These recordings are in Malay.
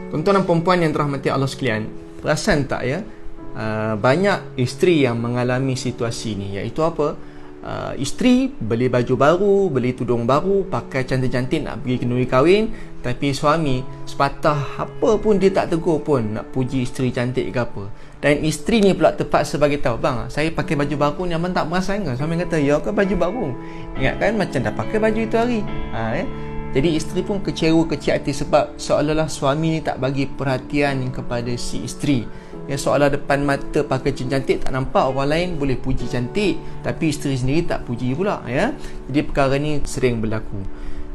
Tuan-tuan dan perempuan yang dirahmati Allah sekalian, perasan tak ya, banyak isteri yang mengalami situasi ni, iaitu apa? Isteri beli baju baru, beli tudung baru, pakai cantik-cantik nak pergi kenduri kahwin, tapi suami sepatah apa pun dia tak tegur pun nak puji isteri cantik ke apa. Dan isteri ni pula terpaksa bagi tahu, bang, saya pakai baju baru ni, abang tak perasan ke? Suami kata, ya ke baju baru? Ingat kan macam dah pakai baju itu hari. Jadi isteri pun kecewa, kecil hati sebab seolah-olah suami ni tak bagi perhatian kepada si isteri. Ya, seolah depan mata pakai cincin cantik, tak nampak orang lain boleh puji cantik, tapi isteri sendiri tak puji pula, ya. Jadi perkara ni sering berlaku.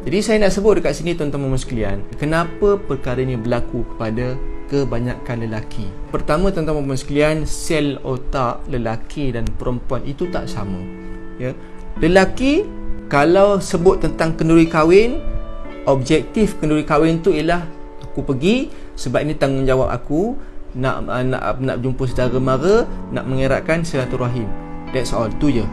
Jadi saya nak sebut dekat sini tuan-tuan sekalian, kenapa perkara ni berlaku kepada kebanyakan lelaki. Pertama, tuan-tuan sekalian, sel otak lelaki dan perempuan itu tak sama. Ya. Lelaki kalau sebut tentang kenduri kahwin, objektif kenduri kahwin tu ialah aku pergi sebab ini tanggungjawab aku, nak jumpa saudara mara, nak mengeratkan silaturahim. That's all, tu je.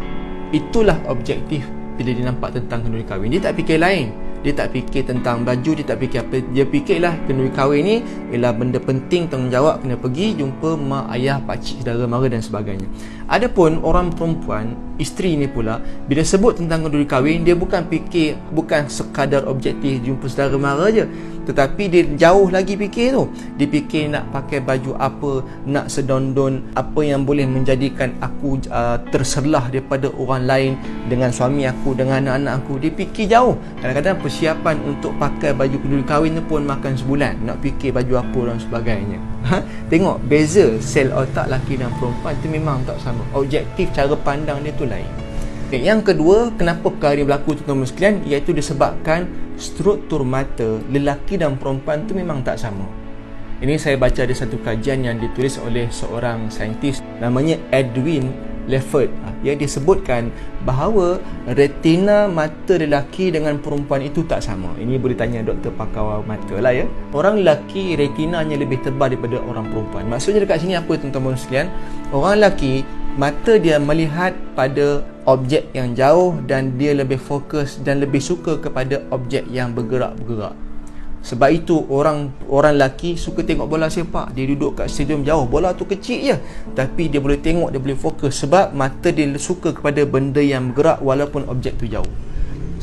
Itulah objektif bila dia nampak tentang kenduri kahwin. Dia tak fikir lain. Dia tak fikir tentang baju, dia tak fikir apa. Dia fikirlah kenduri kahwin ni ialah benda penting, tanggungjawab, kena pergi jumpa mak, ayah, pakcik, saudara mara dan sebagainya. Adapun orang perempuan, isteri ni pula, bila sebut tentang kenduri kahwin, dia bukan sekadar objektif jumpa saudara mara je, tetapi dia jauh lagi fikir tu. Dia fikir nak pakai baju apa, nak sedondon apa yang boleh menjadikan aku terselah daripada orang lain, dengan suami aku, dengan anak-anak aku. Dia fikir jauh. Kadang-kadang persiapan untuk pakai baju kenduri kahwin tu pun makan sebulan, nak fikir baju apa dan sebagainya. Tengok beza sel otak lelaki dan perempuan tu memang tak sama. Objektif cara pandang dia tu lain. Yang kedua, kenapa perkara ini berlaku tuan-tuan sekalian, iaitu disebabkan struktur mata lelaki dan perempuan tu memang tak sama. Ini saya baca ada satu kajian yang ditulis oleh seorang saintis namanya Edwin Lefford. Dia disebutkan bahawa retina mata lelaki dengan perempuan itu tak sama. Ini boleh tanya doktor pakar mata lah ya. Orang lelaki retinanya lebih tebal daripada orang perempuan. Maksudnya dekat sini apa tuan-tuan sekalian? Orang lelaki mata dia melihat pada objek yang jauh dan dia lebih fokus dan lebih suka kepada objek yang bergerak-bergerak. Sebab itu orang lelaki suka tengok bola sepak. Dia duduk kat stadium jauh, bola tu kecil je, tapi dia boleh tengok, dia boleh fokus sebab mata dia suka kepada benda yang bergerak walaupun objek tu jauh.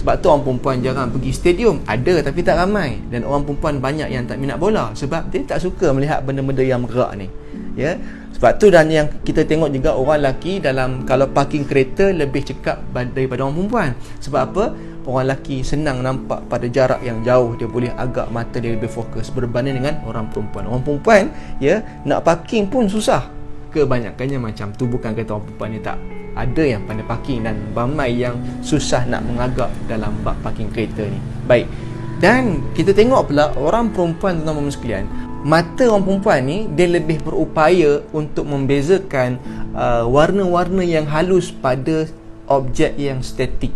Sebab tu orang perempuan jarang pergi stadium. Ada tapi tak ramai. Dan orang perempuan banyak yang tak minat bola sebab dia tak suka melihat benda-benda yang bergerak ni. Ya. Sebab tu, dan yang kita tengok juga orang lelaki dalam kalau parking kereta lebih cekap daripada orang perempuan. Sebab apa? Orang lelaki senang nampak pada jarak yang jauh, dia boleh agak mata dia lebih fokus berbanding dengan orang perempuan. Orang perempuan ya, nak parking pun susah. Kebanyakannya macam tu. Bukan kata orang perempuan ni tak ada yang pandai parking, dan ramai yang susah nak mengagak dalam bab parking kereta ni. Baik. Dan kita tengok pula orang perempuan, tuan-tuan sekalian, mata orang perempuan ni dia lebih berupaya untuk membezakan warna-warna yang halus pada objek yang statik.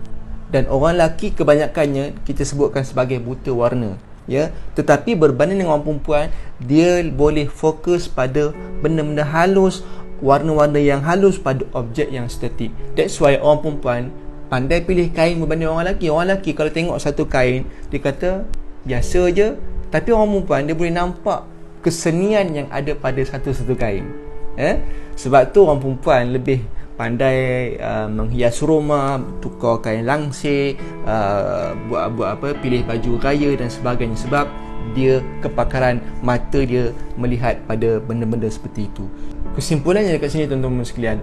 Dan orang lelaki kebanyakannya kita sebutkan sebagai buta warna, ya. Tetapi berbanding dengan orang perempuan, dia boleh fokus pada benda-benda halus, warna-warna yang halus pada objek yang statik. That's why orang perempuan pandai pilih kain berbanding orang lelaki. Orang lelaki kalau tengok satu kain, dia kata biasa je, tapi orang perempuan dia boleh nampak kesenian yang ada pada satu-satu kain. Sebab tu orang perempuan lebih pandai menghias rumah, tukar kain langsir, buat apa, pilih baju raya dan sebagainya, sebab dia kepakaran mata dia melihat pada benda-benda seperti itu. Kesimpulannya dekat sini tuan-tuan sekalian,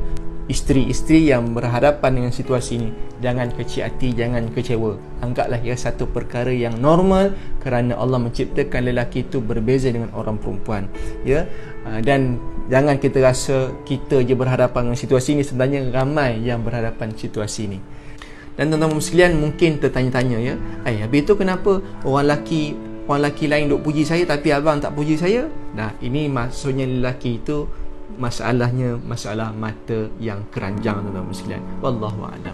isteri-isteri yang berhadapan dengan situasi ini, jangan kecil hati, jangan kecewa. Anggaplah ia satu perkara yang normal kerana Allah menciptakan lelaki itu berbeza dengan orang perempuan, ya. Dan jangan kita rasa kita je berhadapan dengan situasi ini, sebenarnya ramai yang berhadapan situasi ini. Dan tuan-tuan sekalian mungkin tertanya-tanya, ya, habis tu kenapa orang lelaki lain duk puji saya tapi abang tak puji saya? Nah, ini maksudnya lelaki itu masalahnya masalah mata yang keranjang, tuan-tuan sekalian. Wallahu a'lam.